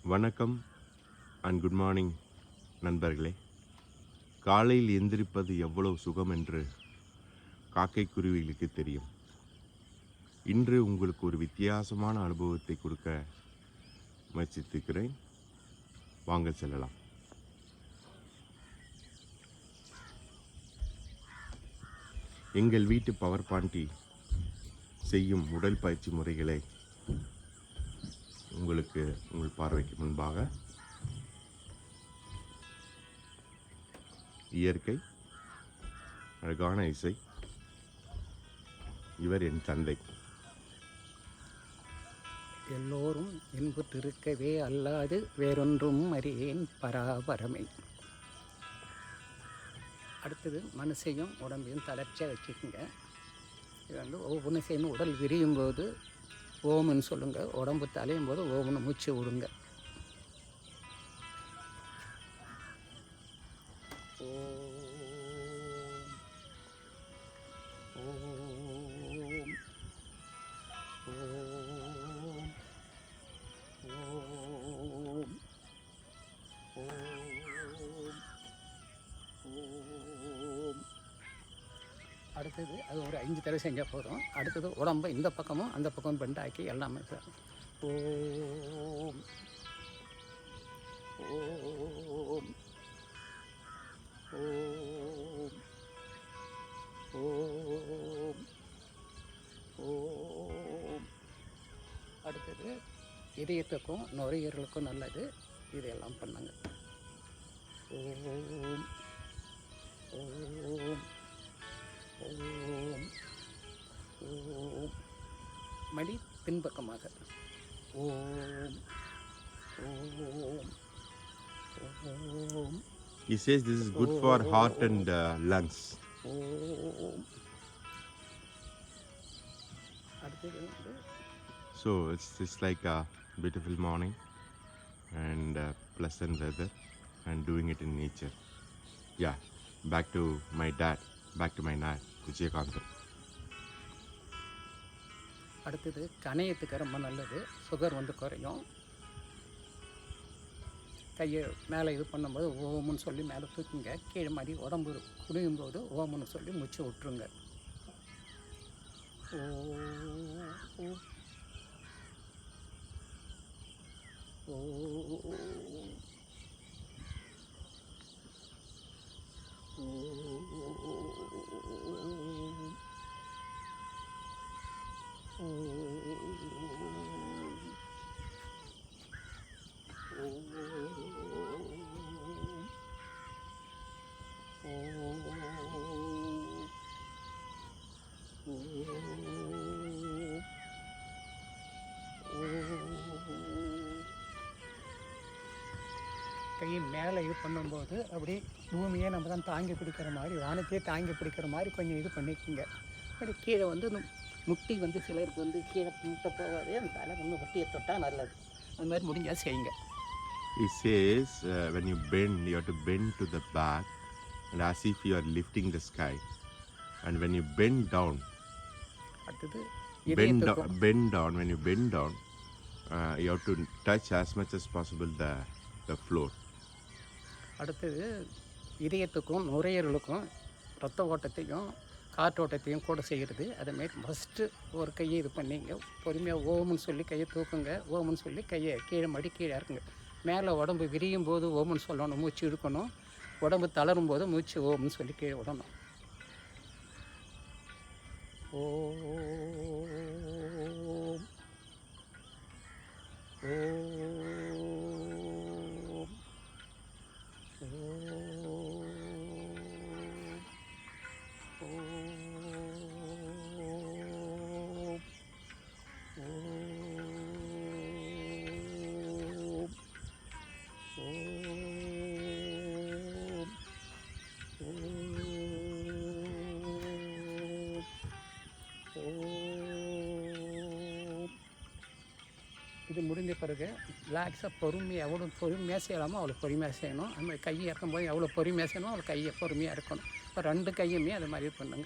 வணக்கம் and good morning நண்பர்களே. காலையில் எந்திரிப்பது எவ்வளவு சுகம் என்று காக்கை குருவிகளுக்கு தெரியும். இன்று உங்களுக்கு ஒரு வித்தியாசமான அனுபவத்தை கொடுக்க முயற்சித்திருக்கிறேன். வாங்க செல்லலாம். எங்கள் வீட்டு பவர் பாண்டி செய்யும் உடல் பயிற்சி முறைகளை உங்களுக்கு உங்கள் பார்வைக்கு முன்பாக இயற்கை, அழகான இசை. இவர் என் தந்தை. எல்லோரும் இன்புற்றிருக்கவே அல்லாது வேறொன்றும் அறியேன் பராபரமே. அடுத்தது மனசையும் உடம்பையும் தளர்ச்சியாக வச்சுக்கோங்க. இது வந்து ஒவ்வொன்று செய்யணும். உடல் விரியும் போது ஓம்னு சொல்லுங்கள், உடம்பு தலையும் போது ஓம்னு மூச்சு விடுங்க. அடுத்தது அது ஒரு 5 தடவை செஞ்சால் போதும். அடுத்தது உடம்பை இந்த பக்கமும் அந்த பக்கமும் பெண்டாக்கி எல்லாமே ஓம் ஓம் ஓம் ஓம் ஓம். அடுத்தது இதயத்துக்கும் நுரையீரலுக்கும் நல்லது. இதையெல்லாம் பண்ணுங்க. ஓம் ஓம் ஓம் ஓம். மடி பின்பக்கமாக ஓம் ஓம் ஓம். He says this is good for heart and lungs. ஓம். அடுத்தது வந்து So it's like a beautiful morning and pleasant weather and doing it in nature. Yeah, back to my dad, back to my dad, Vijayakanthan. அடுத்தது கணையத்துக்கு ரொம்ப நல்லது. Sugar வந்து குறையும். கையை மேலே இது பண்ணும்போது ஓம்னு சொல்லி மேலே தூக்குங்க. கீழே மாதிரி உடம்பு குடியும் போது ஓம்னு சொல்லி மூச்சு விட்டுருங்க. ஓ கை மேலே இது பண்ணும்போது அப்படி பூமியை நம்ம தான் தாங்கி பிடிக்கிற மாதிரி, வானத்தையே தாங்கி பிடிக்கிற மாதிரி கொஞ்சம் இது பண்ணிக்கோங்க. அப்படி கீழே வந்து முட்டி வந்து சிலருக்கு வந்து கீழே முட்டை போகாது. அந்த தலை வந்து முட்டியை தொட்டால் நல்லது. அந்த மாதிரி முடிஞ்சால் செய்யுங்க. He says when you bend, you have to bend to the back and as if you are lifting the sky. And when you bend down, அடுத்தது bend down. When you bend down, you have to touch as much as possible the floor. அடுத்தது இதயத்துக்கும் நுரையீரலுக்கும் ரத்த ஓட்டத்தையும் காற்றோட்டத்தையும் கூட செய்கிறது. அதேமாரி first ஒரு கையை இது பண்ணிங்க. பொறுமையாக ஓம்னு சொல்லி கையை தூக்குங்க. ஓம்னு சொல்லி கையை கீழே மடி கீழே இறக்குங்க. மேலே உடம்பு விரியும் போது ஓம்னு சொல்லணும், மூச்சு இழுக்கணும். உடம்பு தளரும் போது மூச்சு ஓம்னு சொல்லி கீழே விடணும். ஓம் ஓம் இது முடிந்த பிறகு ரிலாக்ஸாக பொறுமையாக எவ்வளோ பொறுமையாக செய்யலாமோ அவ்வளோ பொறுமையாக செய்யணும். அது மாதிரி கையை இறக்கும்போது எவ்வளோ பொறுமையாக செய்யணும் அவ்வளோ கையை பொறுமையாக இருக்கணும். இப்போ 2 கையுமே அது மாதிரி பண்ணுங்க.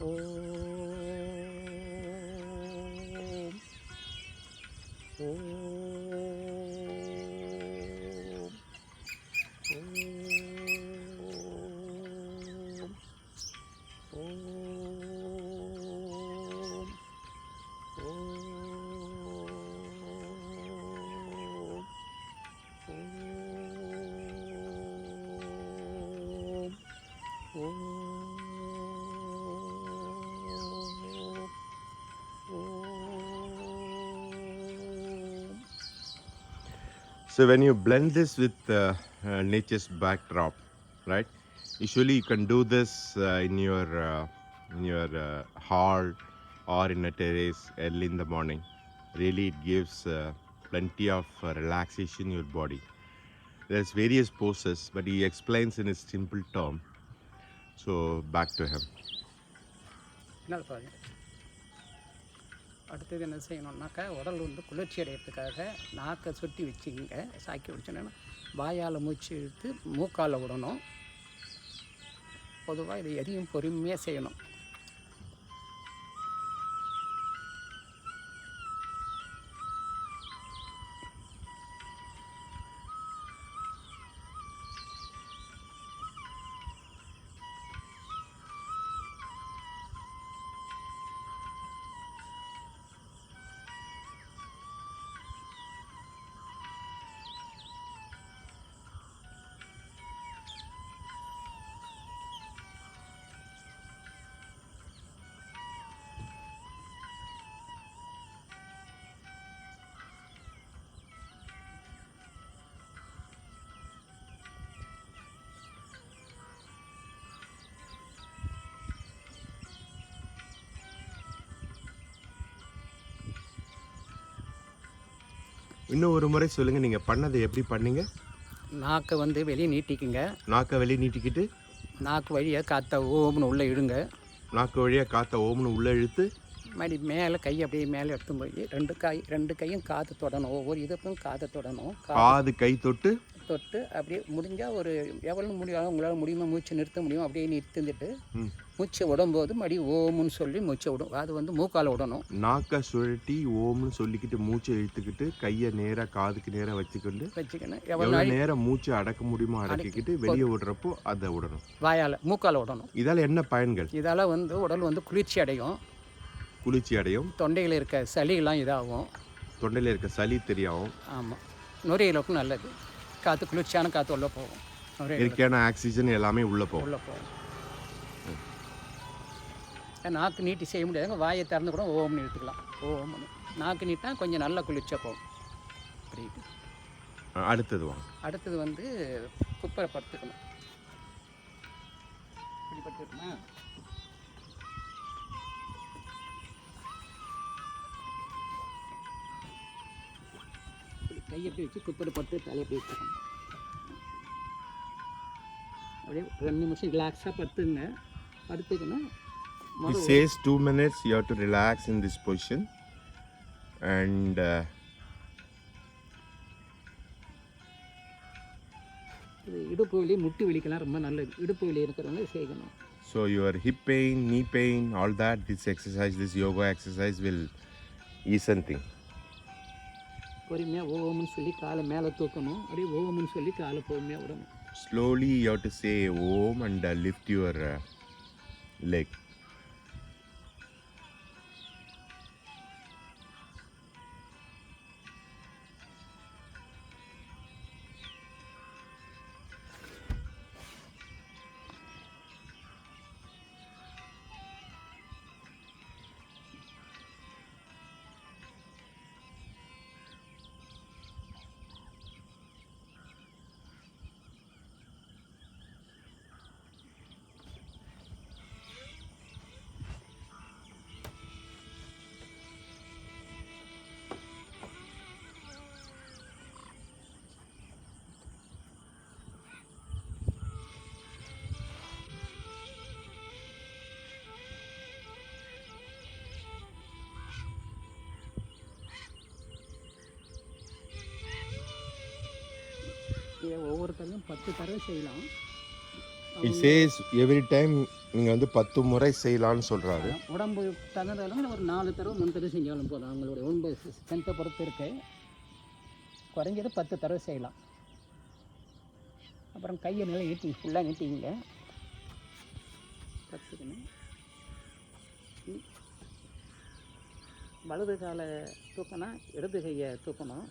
ஓம் ஓம் ஓம் ஓம் ஓம். So when you blend this with nature's backdrop, right? Usually you can do this in your hall or in a terrace early in the morning. Really, it gives plenty of relaxation in your body. There's various poses, but he explains in his simple term. So back to him. என்ன பாருங்க. அடுத்தது என்ன செய்யணுன்னாக்கா உடல் வந்து குளிர்ச்சி அடையிறதுக்காக நாக்கை சுற்றி வச்சுக்கிங்க. சாக்கி வச்சோன்னா வாயால் மூச்சு இழுத்து மூக்கால் விடணும். பொதுவாக இது எதையும் பொறுமையாக செய்யணும். இன்னும் ஒரு முறை சொல்லுங்க, நீங்க பண்ணதை எப்படி பண்ணீங்க? நாக்கை வந்து வெளியே நீட்டிக்குங்க. நாக்கை வெளியே நீட்டிக்கிட்டு நாக்கு வழியாக காற்றை ஓம்னு உள்ளே இழுங்க. நாக்கு வழியாக காற்றை ஓம்னு உள்ளே இழுத்து மறுபடி மேலே கை அப்படியே மேலே எடுத்து போய் ரெண்டு கையும் காற்று தொடணும். ஒவ்வொரு இதுக்கும் காற்றை தொடணும். காது கை தொட்டு அப்படியே முடிஞ்சால் ஒரு எவ்வளோ முடியும் உங்களால் முடியுமா மூச்சு நிறுத்த முடியும். அப்படியே நிறுத்திட்டு மூச்சை விடும்போது மறுபடி ஓம்னு சொல்லி மூச்சை விடும். அது வந்து மூக்கால் விடணும். நாக்கை சுழட்டி ஓம்னு சொல்லிக்கிட்டு மூச்சை இழுத்துக்கிட்டு கையை நேராக காதுக்கு நேராக வச்சுக்கணும். எவ்வளோ நேரம் மூச்சை அடக்க முடியுமோ அடக்கிக்கிட்டு வெளியே விடுறப்போ அதை விடணும். வாயால் மூக்கால் விடணும். இதால் என்ன பயன்கள்? இதால் வந்து உடல் வந்து குளிர்ச்சி அடையும். தொண்டையில் இருக்க சளியெல்லாம் இதாகும். தொண்டையில் இருக்க சளி தெரியும். ஆமாம், நுரையீரலுக்கும் நல்லது. காற்று குளிர்ச்சியான காற்று உள்ளே போகும். இயற்கையான ஆக்சிஜன் எல்லாமே உள்ளே போகும். நாக்கு நீட்டி செய்ய முடியாதுங்க. வாயை திறந்து கூட ஓம்னு எடுத்துக்கலாம். ஓம்னு நாக்கு நீட்டினா கொஞ்சம் நல்லா குளிர்ச்சியாக போகும். அப்படின்ட்டு அடுத்தது வந்து குப்பரை படுத்துக்கணும். இப்படி படுத்துக்கணுமா? கையை எப்படி வச்சு குப்பரை படுத்து தலையை எப்படி வச்சுக்கணும். அப்படியே 2 நிமிஷம் ரிலாக்ஸாக படுத்துக்கணும். He says 2 minutes you have to relax in this position and இது இடுப்பு வலி முட்டி வலிக்கெல்லாம் ரொம்ப நல்லது. இடுப்பு வலி இருக்கிறவங்க செய்யணும். So your hip pain, knee pain, all that, this yoga exercise will ease something. பொறுமையாக ஓம்னு சொல்லி காலை மேலே தூக்கணும். அப்படியே ஓம்னு சொல்லி காலை பொறுமையாக விடணும். Slowly you have to say Om and lift your leg. இதை ஒவ்வொருத்தரையும் 10 தடவை செய்யலாம். He says every time நீங்கள் வந்து 10 முறை செய்யலாம்னு சொல்கிறாரு. உடம்பு தகுந்தாலும் ஒரு 4 தடவை 3 தடவை செஞ்சாலும் போதும். அவங்களுடைய உடம்பு ஸ்ட்ரென்த்தை பொறுத்து இருக்கு. குறைஞ்சது 10 தடவை செய்யலாம். அப்புறம் கையை நல்லா நீட்டி ஃபுல்லாக நீட்டிங்க. கற்றுக்கணும். வலது காலை தூக்கினா இடது கையை தூக்கணும்.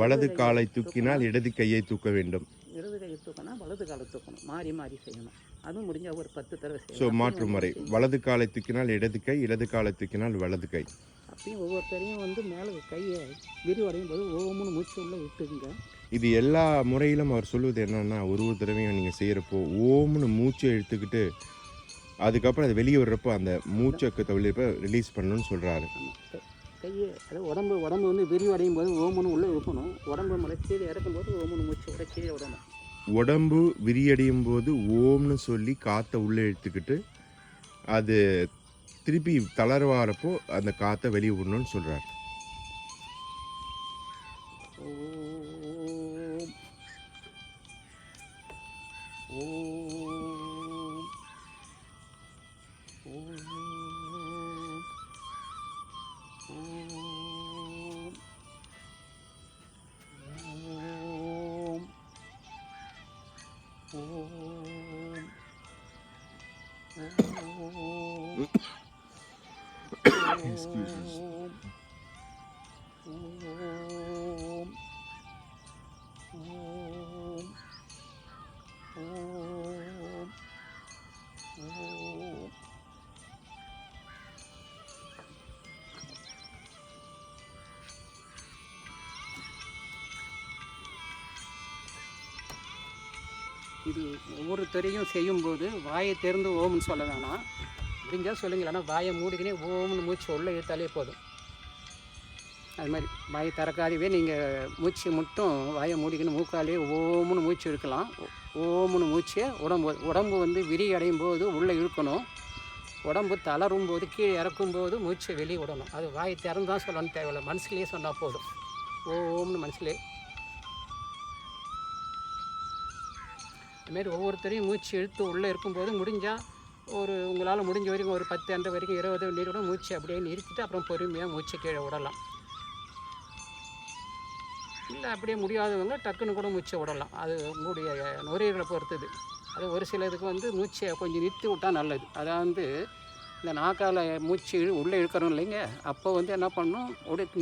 வலது காலை தூக்கினால் இடது கையை தூக்க வேண்டும். இடது கையை தூக்கினா வலது காலை தூக்கணும். மாறி மாறி செய்யணும். அதுவும் முடிஞ்சால் ஒரு 10 தடவை ஸோ செய்யலாம். மாற்று முறை, வலது காலை தூக்கினால் இடது கை, இடது காலை தூக்கினால் வலது கை. அப்பயும் ஒவ்வொருத்தரையும் வந்து மேலே கையை விரிவடையும் போது ஓம்னு மூச்சு உள்ள விட்டுங்க. இது எல்லா முறையிலும் அவர் சொல்வது என்னன்னா, ஒரு தடவையும் நீங்கள் செய்கிறப்போ ஓம்னு மூச்சை இழுத்துக்கிட்டு அதுக்கப்புறம் அது வெளியே வர்றப்போ அந்த மூச்சை தவிர்ப்ப ரிலீஸ் பண்ணணும்னு சொல்கிறாரு. கையை அதாவது உடம்பு வந்து விரிவடையும் போது ஓம்னு உள்ளே இழுக்கணும். உடம்பு மேலே கீழே இறக்கும்போது ஓம்னு மூச்சு விட கீழே விடணும். உடம்பு விரியடையும் போது ஓம்னு சொல்லி காற்றை உள்ளே இழுத்துக்கிட்டு அது திருப்பி தளர்வாரப்போ அந்த காற்றை வெளியே விடணும்னு சொல்கிறார். Excuses. இது ஒவ்வொருத்தரையும் செய்யும்போது வாயை திறந்து ஓம்னு சொல்ல வேணாம். முடிஞ்சால் சொல்லுங்கள், இல்லைன்னா வாயை மூடிக்கினே ஓம்னு மூச்சு உள்ளே இழுத்தாலே போதும். அது மாதிரி வாயை திறக்காதவே நீங்கள் மூச்சு மட்டும் வாயை மூடிக்கின்னு மூக்காலே ஓம்னு மூச்சு இழுக்கலாம். ஓம்னு மூச்சை உடம்பு வந்து விரி அடையும் போது உள்ளே இழுக்கணும். உடம்பு தளரும் போது கீழே இறக்கும்போது மூச்சை வெளியே விடணும். அது வாயை திறந்து தான் சொல்லணும்னு தேவையில்லை, மனசுலேயே சொன்னால் போதும். ஓம்னு மனசுலே. அதுமாரி ஒவ்வொருத்தரையும் மூச்சு இழுத்து உள்ளே இருக்கும்போது முடிஞ்சால் உங்களால் முடிஞ்ச வரைக்கும் ஒரு 10 அந்த வரைக்கும் 20 நீரோட மூச்சு அப்படியே நிறுத்திட்டு அப்புறம் பொறுமையாக மூச்சை கீழே விடலாம். இல்லை அப்படியே முடியாதவங்க டக்குன்னு கூட மூச்சை விடலாம். அது உங்களுடைய நுரையீரலை பொறுத்தது. அது ஒரு சிலதுக்கு வந்து மூச்சை கொஞ்சம் நிறுத்தி விட்டால் நல்லது. அதாவது இந்த நாக்கால் மூச்சு உள்ளே இழுக்கிறோம் இல்லைங்க, அப்போ வந்து என்ன பண்ணணும்,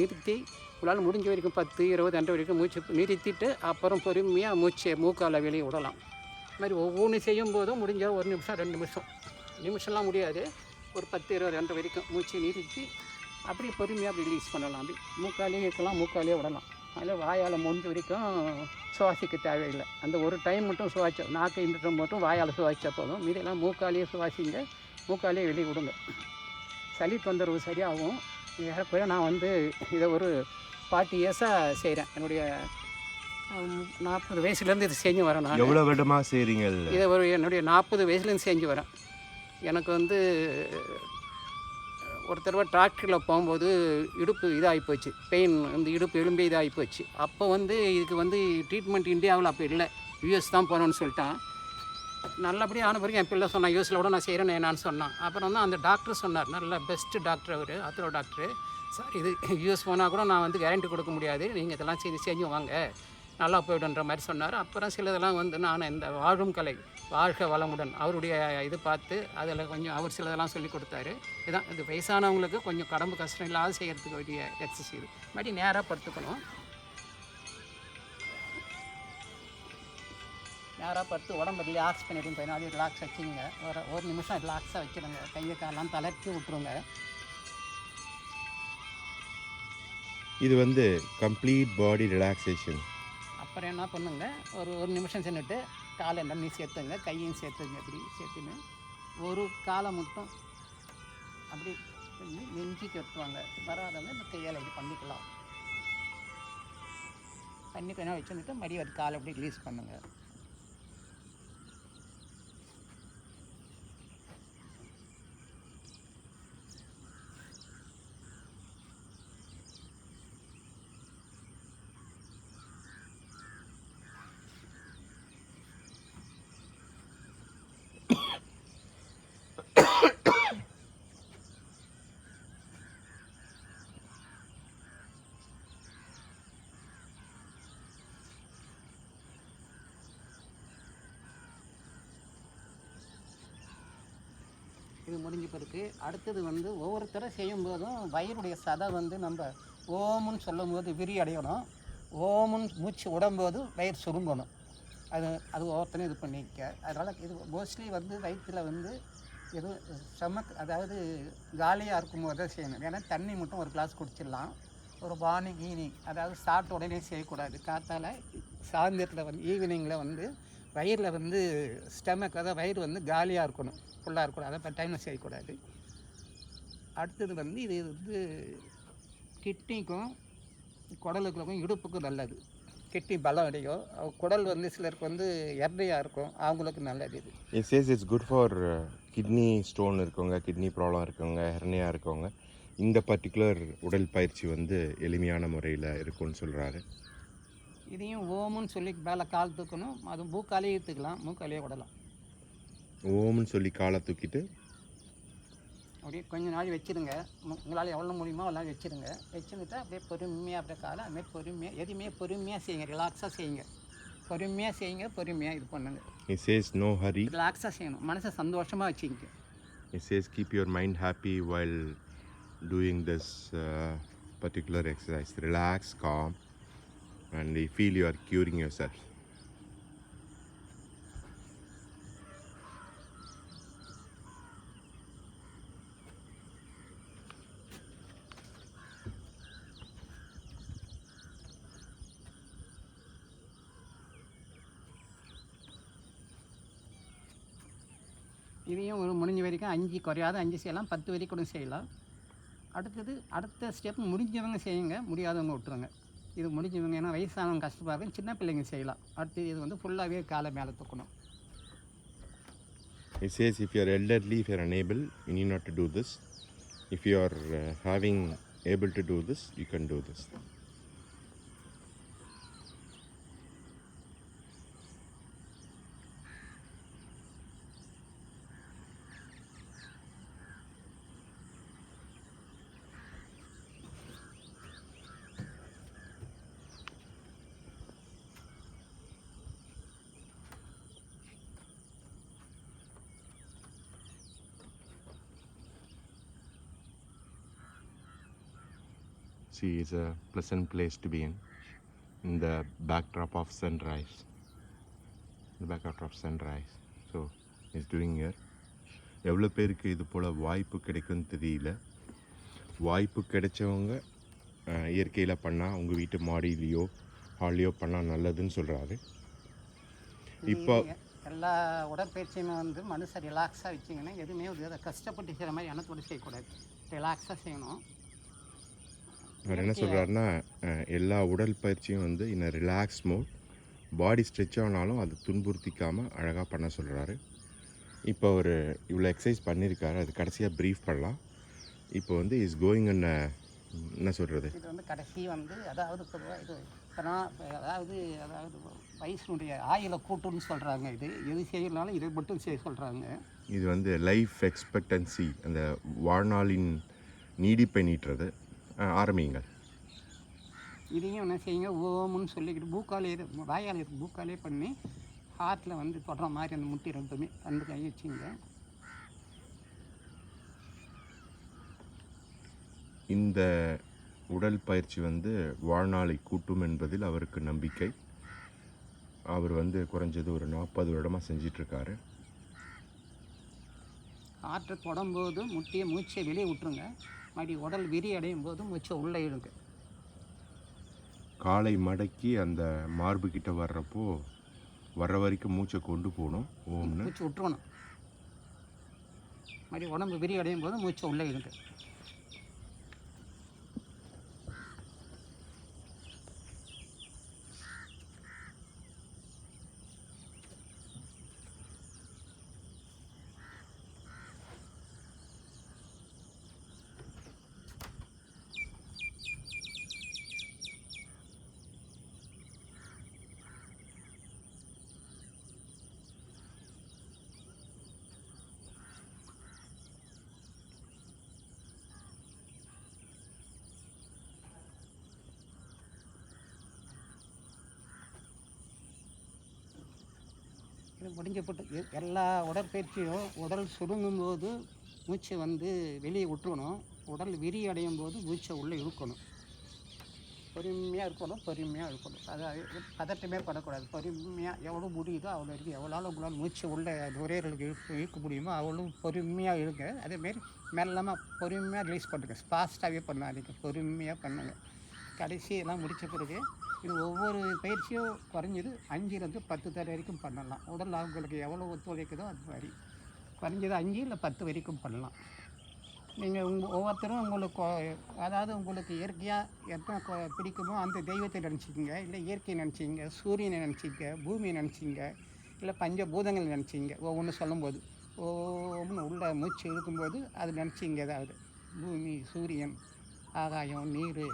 நிறுத்தி உங்களால் முடிஞ்ச வரைக்கும் 10 20 அந்த வரைக்கும் மூச்சு நிறுத்திட்டு அப்புறம் பொறுமையாக மூச்சை மூக்கால் வெளியே விடலாம். இது மாதிரி ஒவ்வொன்று செய்யும் போதும் முடிஞ்சால் 1 நிமிஷம் 2 நிமிஷம்லாம் முடியாது, ஒரு 10 20 அந்த வரைக்கும் மூச்சு நிறுத்தி அப்படியே பொறுமையாக அப்படி ரிலீஸ் பண்ணலாம். அப்படி மூக்காலே இருக்கலாம், மூக்காலே விடலாம். அதில் வாயால் முடிஞ்ச வரைக்கும் சுவாசிக்க தேவையில்லை. அந்த ஒரு டைம் மட்டும் சுவாச்சோம், நாக்கு இந்த மட்டும் வாயால் சுவாசித்தா போதும். மீதெல்லாம் மூக்காலேயே சுவாசிங்க, மூக்காலே வெளியே விடுங்க. சளி தொந்தரவு சரியாகும். ஏறக்குறைய நான் வந்து இதை ஒரு 40 இயர்ஸாக செய்கிறேன். என்னுடைய 40 வயசுலேருந்து இது செஞ்சு வரேன். நான் எவ்வளோ வருடமாக செய்கிறீங்க இதை என்னுடைய 40 வயசுலேருந்து செஞ்சு வரேன். எனக்கு வந்து ஒரு தடவை டிராக்டரில் போகும்போது இடுப்பு இதாகி போச்சு, பெயின் வந்து இடுப்பு எலும்பே இதாகி போச்சு. அப்போ வந்து இதுக்கு வந்து ட்ரீட்மெண்ட் இந்தியாவில் அப்போ இல்லை, யூஎஸ் தான் போகணுன்னு சொல்லிட்டான். நல்லபடியாக ஆன பிறகு என் பிள்ளை சொன்னான், யூஎஸில் கூட நான் செய்கிறேன்னு நான் சொன்னான். அப்புறம் தான் அந்த டாக்டர் சொன்னார், நல்ல பெஸ்ட்டு டாக்டர் அவர், ஆத்ரோ டாக்டரு. சார் இது யூஎஸ் போனால் கூட நான் வந்து கேரண்டி கொடுக்க முடியாது, நீங்கள் இதெல்லாம் செஞ்சு வாங்க, நல்லா போய்டுன்ற மாதிரி சொன்னார். அப்புறம் சிலதெல்லாம் வந்து நான் இந்த வாழும் கலை வாழ்க வளமுடன் அவருடைய இது பார்த்து அதில் கொஞ்சம் அவர் சிலதெல்லாம் சொல்லி கொடுத்தாரு. இதுதான் இது வயசானவங்களுக்கு கொஞ்சம் கடம்பு கஷ்டம் இல்லாத செய்கிறதுக்கு வேண்டிய எக்ஸசைஸ். மாதிரி நேராக படுத்துக்கணும். நேராக படுத்து உடம்பு ரிலாக்ஸ் பண்ணிவிடும். பதினாலு ரிலாக்ஸ் வச்சுங்க, ஒரு நிமிஷம் ரிலாக்ஸாக வச்சுருங்க. கையை காலெல்லாம் தளர்த்தி விட்ருங்க. இது வந்து கம்ப்ளீட் பாடி ரிலாக்ஸேஷன். அப்புறம் என்ன பண்ணுங்க, ஒரு நிமிஷம் சென்றுட்டு காலை நீ சேர்த்துங்க, கையும் சேர்த்துங்க. அப்படி சேர்த்துன்னு ஒரு காலை மட்டும் அப்படி நெஞ்சிக்கு எடுத்துவாங்க. வராதவங்க இந்த கையால் இப்படி பண்ணிக்கலாம். பண்ணி கொஞ்சம் வச்சுட்டு மறுபடியும் ஒரு காலை அப்படி ரிலீஸ் பண்ணுங்கள். இது முடிஞ்ச பிறகு அடுத்தது வந்து ஒவ்வொருத்தரை செய்யும்போதும் வயிறுடைய சதை வந்து நம்ம ஓமுன்னு சொல்லும் போது விரி அடையணும். ஓமுன்னு மூச்சு விடும்போது வயிறு சுருங்கணும். அது அது ஒவ்வொருத்தரும் இது பண்ணிக்க. அதனால் இது மோஸ்ட்லி வந்து வயிற்றில் வந்து எதுவும் ஸ்டமக் அதாவது காலியாக இருக்கும்போது தான் செய்யணும். ஏன்னா தண்ணி மட்டும் ஒரு கிளாஸ் குடிச்சிடலாம். ஒரு மார்னிங் ஈவினிங் அதாவது சாப்பிட்ட உடனே செய்யக்கூடாது. காத்தால சாயந்தரத்தில் வந்து ஈவினிங்கில் வந்து வயிறில் வந்து ஸ்டமக் அதாவது வயிறு வந்து காலியாக இருக்கணும், ஃபுல்லாக இருக்கக்கூடாது. அதை டைமில் செய்யக்கூடாது. அடுத்தது வந்து இது வந்து கிட்னிக்கும் குடலுக்கும் இடுப்புக்கும் நல்லது. கிட்னி பலம் அடையும். குடல் வந்து சிலருக்கு வந்து எர்னையாக இருக்கும், அவங்களுக்கு நல்லது இது. It says it's good for kidney stone இருக்கவங்க, கிட்னி ப்ராப்ளம் இருக்கவங்க, ஹெர்னியா இருக்கவங்க இந்த பர்டிகுலர் உடல் பயிற்சி வந்து எளிமையான முறையில் இருக்கும்னு சொல்கிறாரு. இதையும் ஓமுன்னு சொல்லி மேலே கால் தூக்கணும். அது மூக்காலே ஏற்றுக்கலாம், மூக்காலே விடலாம். ஓம்னு சொல்லி காலை தூக்கிட்டு அப்படியே கொஞ்ச நாள் வச்சுருங்க. உங்களால் எவ்வளோ முடியுமோ அவ்வளோ வச்சுருங்க. வச்சுருந்துட்டு அப்படியே பொறுமையாக அப்படியே காலை அதுமாதிரி பொறுமையாக எதுவுமே பொறுமையாக செய்யுங்க, ரிலாக்ஸாக செய்யுங்க. பொறுமையாக செய்யுங்க, பொறுமையாக இது பண்ணுங்க. It says no hurry. ரிலாக்ஸாக செய்யணும், மனசை சந்தோஷமாக வச்சுக்கிங்க. It says keep your mind happy while doing this particular exercise. Relax, calm, and you feel you are curing yourself. இதையும் ஒரு முடிஞ்ச வரைக்கும் 5 குறையாத 5 செய்யலாம், 10 வரைக்கும் கூட செய்யலாம். அடுத்த ஸ்டெப் முடிஞ்சவங்க செய்யுங்க, முடியாதவங்க விட்டுருங்க. இது முடிஞ்சவங்க ஏன்னா வயசானவங்க கஷ்டப்பாங்க, சின்ன பிள்ளைங்க செய்யலாம். அடுத்து இது வந்து ஃபுல்லாகவே காலை மேலே தூக்கணும். It says if you are elderly, if you are unable, you need not to do this. If you are having able to do this, you can do this. See, it's a pleasant place to be in the backdrop of sunrise. The backdrop of sunrise. So, it's doing here. எவ்வளோ பேருக்கு இது போல் வாய்ப்பு கிடைக்குன்னு தெரியல. வாய்ப்பு கிடைச்சவங்க இயற்கையில் பண்ணால் உங்கள் வீட்டு மாடியிலையோ ஹால்லையோ பண்ணால் நல்லதுன்னு சொல்கிறாரு. இப்போ எல்லா உடற்பயிற்சியுமே வந்து மனுஷன் ரிலாக்ஸாக வச்சிங்கன்னா எதுவுமே ஒரு கஷ்டப்பட்டு செய்கிற மாதிரி எனத்தோடு செய்யக்கூடாது. ரிலாக்ஸாக செய்யணும். அவர் என்ன சொல்கிறாருன்னா எல்லா உடற்பயிற்சியும் வந்து இன்ன ரிலாக்ஸ் மோட், பாடி ஸ்ட்ரெச் ஆனாலும் அது துன்புறுத்திக்காமல் அழகாக பண்ண சொல்கிறாரு. இப்போ அவர் இவ்வளோ எக்ஸசைஸ் பண்ணியிருக்காரு, அது கடைசியாக ப்ரீஃப் பண்ணலாம். இப்போ வந்து இஸ் கோயிங் என்ன சொல்கிறது, இது வந்து கடைசி வந்து அதாவது இது அதாவது வயசுனுடைய ஆயுளை கூட்டுன்னு சொல்கிறாங்க. இது எது செய்யறதுனாலும் இதை மட்டும் செய்ய சொல்கிறாங்க. இது வந்து லைஃப் எக்ஸ்பெக்டன்சி, அந்த வாழ்நாளின் நீடிப்பை நீட்டுறது. ஆரம்பிங்க. இதையும் என்ன செய்யுங்க, ஓமுன்னு சொல்லிக்கிட்டு பூக்காலே வாயால் பூக்காலே பண்ணி ஹார்ட்டில் வந்து தொடுற மாதிரி அந்த முட்டி ரெண்டுமே அந்த கை வச்சுங்க. இந்த உடல் பயிற்சி வந்து வாழ்நாளை கூட்டும் என்பதில் அவருக்கு நம்பிக்கை. அவர் வந்து குறைஞ்சது ஒரு 40 வருடமாக செஞ்சிட்ருக்காரு. ஹார்ட்டை தொடும்போது முட்டியை மூச்சை வெளியே விட்டுருங்க. மறுபடி உடல் விரி அடையும் போது மூச்சை உள்ளே இழுங்க. காலை மடக்கி அந்த மார்பு கிட்ட வர்றப்போ வர்ற வரைக்கும் மூச்சை கொண்டு போகணும், ஓம்னு மூச்சு விட்டுறணும். மறுபடி உடம்பு விரி அடையும் போது மூச்சை உள்ளே இழுங்க. இது முடிஞ்சப்பட்டு எல்லா உடற்பயிற்சியும் உடல் சுருங்கும் போது மூச்சை வந்து வெளியே விட்டுறணும். உடல் விரி அடையும் போது மூச்சை உள்ளே இழுக்கணும். பொறுமையாக இருக்கணும், பொறுமையாக இருக்கணும். அதாவது பதட்டமே படக்கூடாது. பொறுமையாக எவ்வளோ முடியுதோ அவ்வளோ இருக்குது. எவ்வளோ உங்களால் மூச்சு உள்ள நுரையீரலுக்கு இழுக்க முடியுமோ அவ்வளோ பொறுமையாக இழுங்க. அதேமாரி மெல்லமாக பொறுமையாக ரிலீஸ் பண்ணுங்க. ஃபாஸ்ட்டாகவே பண்ணாதீங்க, பொறுமையாக பண்ணுங்க. கடைசி எல்லாம் முடித்த பிறகு இது ஒவ்வொரு பயிற்சியும் குறைஞ்சது 5லேருந்து 10 தடவை வரைக்கும் பண்ணலாம். உடல் உங்களுக்கு எவ்வளோ ஒத்துழைக்குதோ அது மாதிரி குறைஞ்சது 5 இல்லை 10 வரைக்கும் பண்ணலாம். நீங்கள் ஒவ்வொருத்தரும் உங்களுக்கு அதாவது உங்களுக்கு இயற்கையாக எப்போ பிடிக்குமோ அந்த தெய்வத்தை நினச்சிக்கிங்க, இல்லை இயற்கையை நினச்சிங்க, சூரியனை நினச்சிங்க, பூமியை நினச்சிங்க, இல்லை பஞ்சபூதங்கள் நினச்சிங்க. ஒவ்வொன்று சொல்லும்போது ஓம்னு உள்ள மூச்சு இழுக்கும்போது அது நினச்சிங்க. ஏதாவது பூமி, சூரியன், ஆகாயம், நீர்,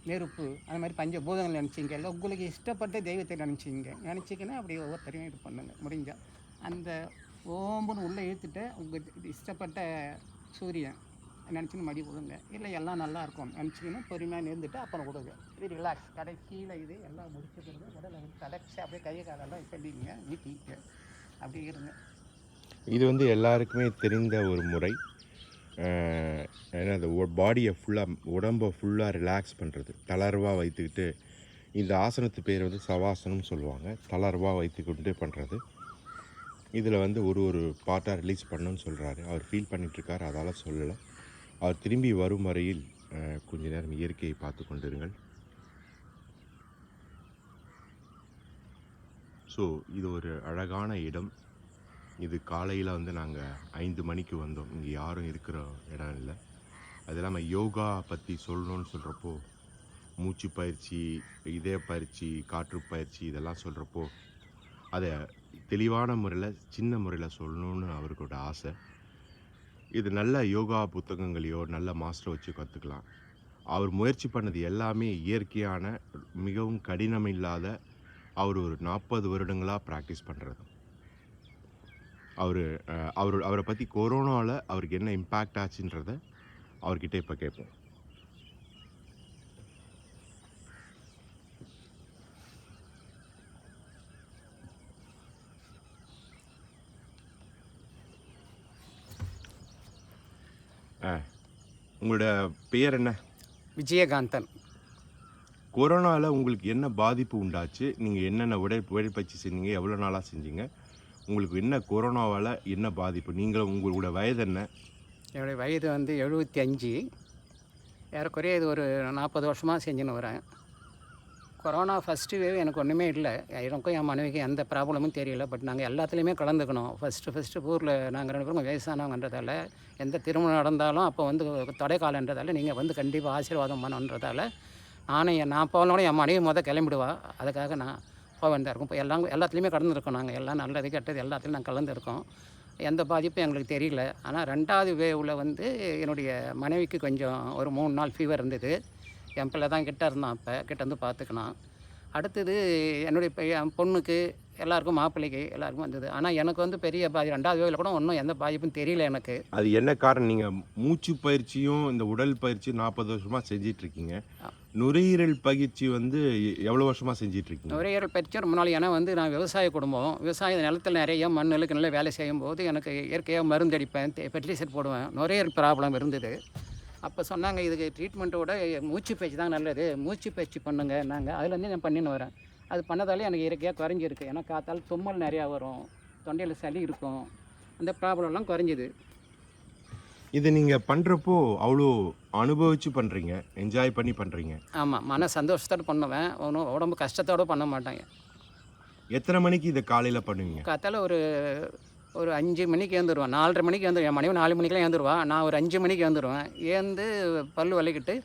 நெருப்பு, அந்த மாதிரி பஞ்சபூதங்கள் நினச்சிங்க. இல்லை உங்களுக்கு இஷ்டப்பட்ட தெய்வத்தை நினச்சிங்கன்னா அப்படி ஒவ்வொருத்தரையும் இது பண்ணுங்க. முடிஞ்சால் அந்த ஓம்புன்னு உள்ளே இழுத்துட்டு உங்கள் இஷ்டப்பட்ட சூரியன் நினச்சின்னு மடி விடுங்க. இல்லை எல்லாம் நல்லா இருக்கும் நினச்சிங்கன்னா பொறுமையாக நேர்ந்துட்டு அப்புறம் விடுங்க. இது ரிலாக்ஸ். கடைசியில் இது எல்லாம் முடிச்ச பிறகு உடலை கடைச்சி அப்படியே கையை காலெல்லாம் பண்ணிங்க, நீட்டிங்க, அப்படி இருங்க. இது வந்து எல்லாருக்குமே தெரிந்த ஒரு முறை. ஏன்னா அந்த பாடியை ஃபுல்லாக, உடம்பை ஃபுல்லாக ரிலாக்ஸ் பண்ணுறது, தளர்வாக வைத்துக்கிட்டு. இந்த ஆசனத்து பேர் வந்து சவாசனம்னு சொல்லுவாங்க. தளர்வாக வைத்துக்கிட்டு பண்ணுறது. இதில் வந்து ஒரு பார்ட்டாக ரிலீஸ் பண்ணணும்னு சொல்கிறாரு. அவர் ஃபீல் பண்ணிகிட்ருக்கார், அதால் சொல்லலை. அவர் திரும்பி வரும் வரையில் கொஞ்ச நேரம் இயற்கையை பார்த்து கொண்டிருங்கள். ஸோ இது ஒரு அழகான இடம். இது காலையில் வந்து நாங்கள் 5 மணிக்கு வந்தோம். இங்கே யாரும் இருக்கிற இடம் இல்லை. அது இல்லாமல் யோகா பற்றி சொல்லணும்னு சொல்கிறப்போ, மூச்சு பயிற்சி, இதய பயிற்சி, காற்று பயிற்சி இதெல்லாம் சொல்கிறப்போ அதை தெளிவான முறையில், சின்ன முறையில் சொல்லணும்னு அவருக்கோட ஆசை. இது நல்ல யோகா புத்தகங்களையோ நல்ல மாஸ்டரை வச்சு கற்றுக்கலாம். அவர் முயற்சி பண்ணது எல்லாமே இயற்கையான, மிகவும் கடினம் இல்லாத, அவர் ஒரு 40 வருடங்களாக ப்ராக்டிஸ் பண்ணுறது. அவரை பற்றி கொரோனாவில் அவருக்கு என்ன இம்பேக்ட் ஆச்சுன்றதை அவர்கிட்ட இப்போ கேட்போம். உங்களோட பெயர் என்ன? விஜயகாந்தன். கொரோனாவில் உங்களுக்கு என்ன பாதிப்பு உண்டாச்சு? நீங்கள் என்னென்ன உடற்பயிற்சி செஞ்சீங்க? எவ்வளோ நாளாக செஞ்சீங்க? உங்களுக்கு என்ன கொரோனாவால் என்ன பாதிப்பு? உங்களோட வயது என்ன? என்னுடைய வயது வந்து 75. ஏறக்குறைய இது ஒரு 40 வருஷமாக செஞ்சுன்னு வரேன். கொரோனா ஃபஸ்ட்டு வேவ் எனக்கு ஒன்றுமே இல்லை. எனக்கும் என் மனைவிக்கும் எந்த ப்ராப்ளமும் தெரியல. பட் நாங்கள் எல்லாத்துலேயுமே கலந்துக்கணும். ஃபஸ்ட்டு ஊரில் நாங்கள் 2 பேரும் வயசானவங்கன்றதால, எந்த திருமணம் நடந்தாலும் அப்போ வந்து தொடைக்காலன்றதால நீங்கள் வந்து கண்டிப்பாக ஆசீர்வாதம் பண்ணணுன்றதால நான் போகலோட என் மனைவி கிளம்பிடுவா. அதுக்காக நான் போக வேண்டியதாக இருக்கும். இப்போ எல்லாத்துலேயுமே கலந்துருக்கோம். நாங்கள் எல்லாம் நல்லது கெட்டது எல்லாத்துலேயும் நாங்கள் கலந்துருக்கோம். எந்த பாதிப்பும் எங்களுக்கு தெரியல. ஆனால் 2வது வேவில் வந்து என்னுடைய மனைவிக்கு கொஞ்சம் ஒரு 3 நாள் ஃபீவர் இருந்தது. என் பிள்ளை தான் கிட்ட இருந்தான். அப்போ கிட்ட வந்து பார்த்துக்கினான். அடுத்தது என் பொண்ணுக்கு, எல்லாருக்கும், மாப்பிள்ளைக்கு எல்லாருக்கும் வந்தது. ஆனால் எனக்கு வந்து பெரிய 2வது வேவில் கூட ஒன்றும் எந்த பாதிப்பும் தெரியல எனக்கு. அது என்ன காரணம்? நீங்கள் மூச்சு பயிற்சியும் இந்த உடல் பயிற்சியும் 40 வருஷமாக செஞ்சிட்ருக்கீங்க. நுரையீரல் பயிற்சி வந்து எவ்வளோ வருஷமாக செஞ்சிட்ருக்கீங்க? நுரையீரல் பயிற்சி ரொம்ப நாள். ஏன்னா வந்து நான் விவசாய குடும்பம். விவசாய நிலத்தில் நிறைய மண்ணுக்கு நல்லா வேலை செய்யும்போது எனக்கு இயற்கையாக மருந்து அடிப்பேன், ஃபெர்டிலைசர் போடுவேன். நுரையீரல் ப்ராப்ளம் இருந்தது. அப்போ சொன்னாங்க, இதுக்கு ட்ரீட்மெண்ட்டோட மூச்சு பயிற்சி தான் நல்லது, மூச்சு பயிற்சி பண்ணுங்க. அதுலேருந்து நான் பண்ணின்னு வரேன். அது பண்ணதாலே எனக்கு இயற்கையாக குறைஞ்சிருக்கு. ஏன்னா காத்தால் தும்மல் நிறையா வரும், தொண்டையில் சளி இருக்கும், அந்த ப்ராப்ளம்லாம் குறைஞ்சிது. இது நீங்கள் பண்ணுறப்போ அவ்வளோ அனுபவித்து பண்ணுறீங்க, என்ஜாய் பண்ணி பண்ணுறீங்க. ஆமாம், மன சந்தோஷத்தோடு பண்ணுவேன். ஒன்றும் உடம்பு கஷ்டத்தோடு பண்ண மாட்டாங்க. எத்தனை மணிக்கு இதை காலையில் பண்ணுவீங்க? காத்தால் ஒரு 5 மணிக்கு எழுந்துருவேன். 4:30 மணிக்கு எழுந்துருவேன். என் மனைவி 4 மணிக்கெலாம் எழுந்துருவான். நான் ஒரு 5 மணிக்கு எழுந்துருவேன். பல் விளக்கிட்டு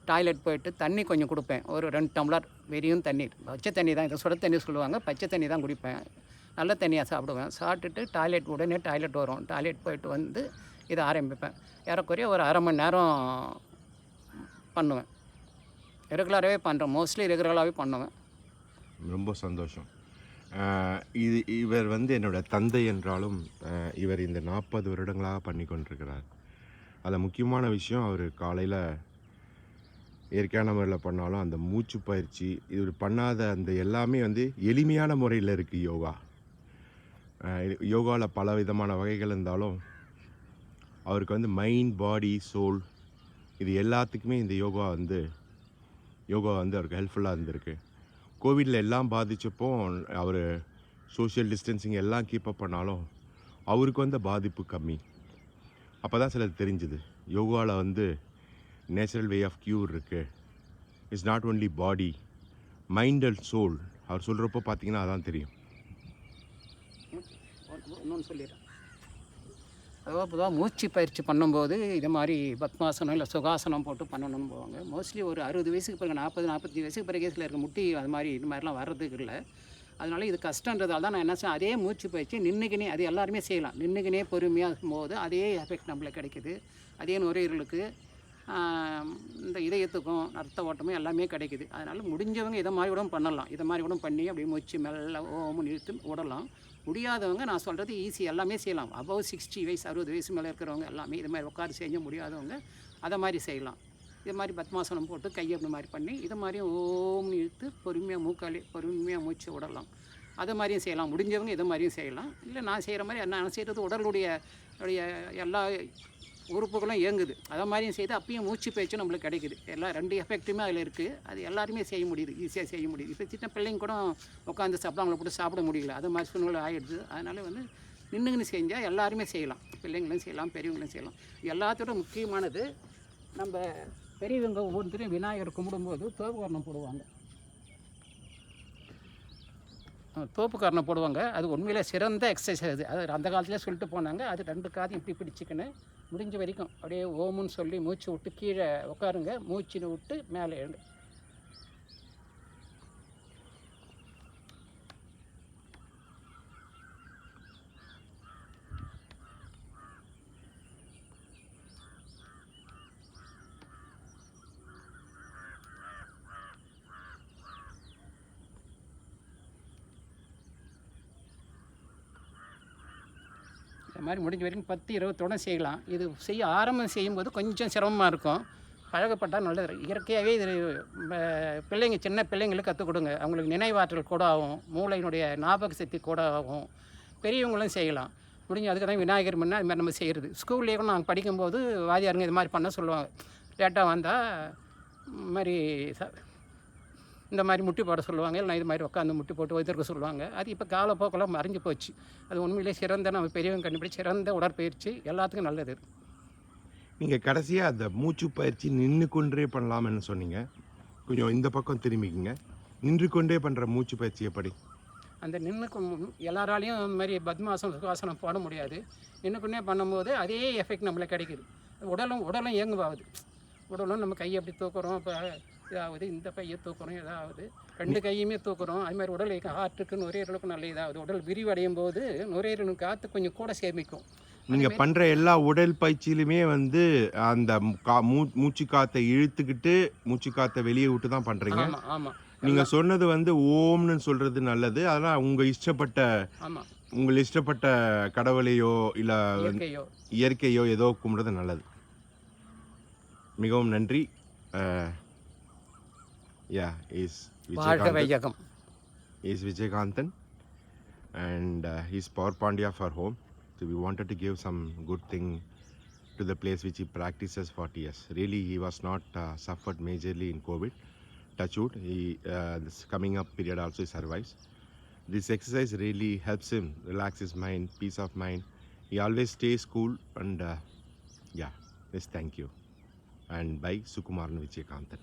டாய்லெட் போயிட்டு தண்ணி கொஞ்சம் கொடுப்பேன். ஒரு 2 டம்ளர் வெறியும் தண்ணீர், பச்சை தண்ணி தான். இதை சுட தண்ணி சொல்லுவாங்க, பச்சை தண்ணி தான் குடிப்பேன். நல்ல தண்ணியாக சாப்பிடுவேன். சாப்பிட்டுட்டு உடனே டாய்லெட் வரும். டாய்லெட் போயிட்டு வந்து இதை ஆரம்பிப்பேன். ஏறக்குறைய ஒரு 1/2 மணி நேரம் பண்ணுவேன். ரெகுலராகவே பண்ணுறேன். மோஸ்ட்லி ரெகுலராகவே பண்ணுவேன். ரொம்ப சந்தோஷம். இவர் வந்து என்னோட தந்தை என்றாலும் இவர் இந்த 40 வருடங்களாக பண்ணி கொண்டிருக்கிறார். அதில் முக்கியமான விஷயம், அவர் காலையில் இயற்கையான முறையில் பண்ணாலும் அந்த மூச்சு பயிற்சி இவர் பண்ணாத அந்த எல்லாமே வந்து எளிமையான முறையில் இருக்குது. யோகாவில் பல விதமான வகைகள் இருந்தாலும் அவருக்கு வந்து மைண்ட், பாடி, சோல் இது எல்லாத்துக்குமே இந்த யோகா வந்து யோகா வந்து அவருக்கு ஹெல்ப்ஃபுல்லாக இருந்திருக்கு. கோவிடில் எல்லாம் பாதித்தப்போ அவர் சோஷியல் டிஸ்டன்சிங் எல்லாம் கீப்பப் பண்ணாலும் அவருக்கு வந்த பாதிப்பு கம்மி. அப்போ தான் சிலது தெரிஞ்சுது, யோகாவில் வந்து நேச்சுரல் வே ஆஃப் க்யூர் இருக்குது. It's not only body, mind and soul. அவர் சொல்கிறப்போ பார்த்தீங்கன்னா அதான் தெரியும். இன்னொன்று சொல்லிடுறேன். அதாவது பொதுவாக மூச்சு பயிற்சி பண்ணும்போது இது மாதிரி பத்மாசனம் இல்லை சுகாசனம் போட்டு பண்ணணும்னு போவாங்க. மோஸ்ட்லி ஒரு 60 வயசுக்கு பிறகு 45 வயசுக்கு பிறகு கேஸில் இருக்க முட்டி அது மாதிரி இது மாதிரிலாம் வர்றதுக்கு இல்லை. அதனால இது கஷ்டன்றதால தான் நான் என்ன செய்வேன், அதே மூச்சு பயிற்சி நின்றுக்கினே அது எல்லாருமே செய்யலாம். நின்றுக்கினே பொறுமையாக இருக்கும்போது அதே எஃபெக்ட் நம்மளுக்கு கிடைக்குது. அதே நுரையீரலுக்கு இந்த இதயத்துக்கும் ரத்த ஓட்டமும் எல்லாமே கிடைக்குது. அதனால் முடிஞ்சவங்க இதை மாதிரி கூட பண்ணலாம். இதை மாதிரி கூட பண்ணி அப்படியே மூச்சு மெல்ல ஓமுன்னு இழுத்து விடலாம். முடியாதவங்க நான் சொல்கிறது ஈஸி, எல்லாமே செய்யலாம். அபவ் 60 வயசு 60 வயசு மேலே இருக்கிறவங்க எல்லாமே இது மாதிரி உட்காந்து செஞ்ச முடியாதவங்க அதை மாதிரி செய்யலாம். இது மாதிரி பத்மாசனம் போட்டு கையை அப்படி மாதிரி பண்ணி இது மாதிரியும் ஓம்னு இழுத்து பொறுமையாக மூக்காளி பொறுமையாக மூச்சு விடலாம். அதை மாதிரியும் செய்யலாம். முடிஞ்சவங்க இதை மாதிரியும் செய்யலாம். இல்லை நான் செய்கிற மாதிரி நான் செய்கிறது உடலுடைய எல்லா உறுப்புகளும் இயங்குது. அதை மாதிரியும் செய்து அப்பயும் மூச்சு பயிற்சி நம்மளுக்கு கிடைக்குது. எல்லாம் 2 எஃபெக்ட்டுமே அதில் இருக்குது. அது எல்லாருமே செய்ய முடியுது, ஈஸியாக செய்ய முடியுது. இப்போ சின்ன பிள்ளைங்க கூட உட்காந்து சாப்பிட அவங்கள போட்டு சாப்பிட முடியல, அது மாதிரி சூழ்நிலை ஆகிடுது. அதனால் வந்து நின்றுங்கன்னு செஞ்சால் எல்லாருமே செய்யலாம். பிள்ளைங்களும் செய்யலாம், பெரியவங்களும் செய்யலாம். எல்லாத்தோட முக்கியமானது, நம்ம பெரியவங்க ஒவ்வொருத்தரையும் விநாயகர் கும்பிடும்போது தோப்புக்கரணம் போடுவாங்க. தோப்புக்கரணம் போடுவாங்க. அது உண்மையிலே சிறந்த எக்ஸசைஸ். அது அந்த காலத்துலேயே சொல்லிட்டு போனாங்க. அது 2 காதையும் இப்படி பிடிச்சிக்கின்னு முடிஞ்ச வரைக்கும் அப்படியே ஓமுன்னு சொல்லி மூச்சு விட்டு கீழே உட்காருங்க, மூச்சினை விட்டு மேலே எழுந்து. இந்த மாதிரி முடிஞ்ச வரைக்கும் 10-20 செய்யலாம். இது ஆரம்பம் செய்யும்போது கொஞ்சம் சிரமமாக இருக்கும். பழகப்பட்டால் நல்லது. இயற்கையாகவே இது சின்ன பிள்ளைங்களுக்கு கற்றுக் கொடுங்க. அவங்களுக்கு நினைவாற்றல் கூட ஆகும், மூளையினுடைய ஞாபக சக்தி கூட ஆகும். பெரியவங்களும் செய்யலாம். முடிஞ்ச அதுக்கு தான் விநாயகர் முன்னே அது மாதிரி நம்ம செய்கிறது. ஸ்கூல்லேயே கூட நாங்கள் படிக்கும்போது வாதியாருங்க இது மாதிரி பண்ண சொல்லுவாங்க. லேட்டாக வந்தால் மாதிரி இந்த மாதிரி முட்டி போட சொல்லுவாங்க. இல்லை இது மாதிரி உட்காந்து முட்டி போட்டு வைத்திருக்க சொல்லுவாங்க. அது இப்போ காலப்போக்கெல்லாம் மறைஞ்சு போச்சு. அது உண்மையிலே சிறந்த நம்ம பெரியவங்க கண்டுபிடிச்சி சிறந்த உடற்பயிற்சி, எல்லாத்துக்கும் நல்லது. நீங்கள் கடைசியாக அந்த மூச்சு பயிற்சி நின்று கொண்டே பண்ணலாம்னு சொன்னீங்க. கொஞ்சம் இந்த பக்கம் திரும்பிக்கிங்க. நின்று கொண்டே பண்ணுற மூச்சு பயிற்சி எப்படி? அந்த எல்லாராலையும் இந்த மாதிரி பத்மாசனம் சுகாசனம் போட முடியாது. நின்றுக்குன்னே பண்ணும்போது அதே எஃபெக்ட் நம்மளுக்கு கிடைக்குது. உடலும் இயங்குவாகுது. உடலும் நம்ம கையை அப்படி தூக்குறோம், இப்போ இதாகுது. இந்த கையை தூக்குறோம், இதாகுது. 2 கையுமே தூக்குறோம். அது மாதிரி உடல் ஹார்ட்டுக்கு நுரையீரலுக்கும் நல்ல இதாகுது. உடல் விரிவடையும் போது நுரையீரலுக்கு காற்று கொஞ்சம் கூட சேமிக்கும். நீங்கள் பண்ணுற எல்லா உடல் பயிற்சியிலுமே வந்து அந்த மூச்சு காற்றை இழுத்துக்கிட்டு மூச்சு காற்றை வெளியே விட்டு தான் பண்ணுறீங்க. ஆமாம் ஆமாம். நீங்கள் சொன்னது வந்து ஓம்னு சொல்கிறது நல்லது. அதனால் உங்கள் இஷ்டப்பட்ட கடவுளையோ இல்லை இயற்கையோ ஏதோ கும்பிட்றது நல்லது. மிகவும் நன்றி. Is Vijaykantan and he's Power Pandya for home. So we wanted to give some good thing to the place which he practices 40 years. Really, he was not suffered majorly in COVID. Touch wood, this coming up period also he survives. This exercise really helps him relax his mind, peace of mind. He always stays cool and yes, thank you. And by Sukumaran Vijaykantan.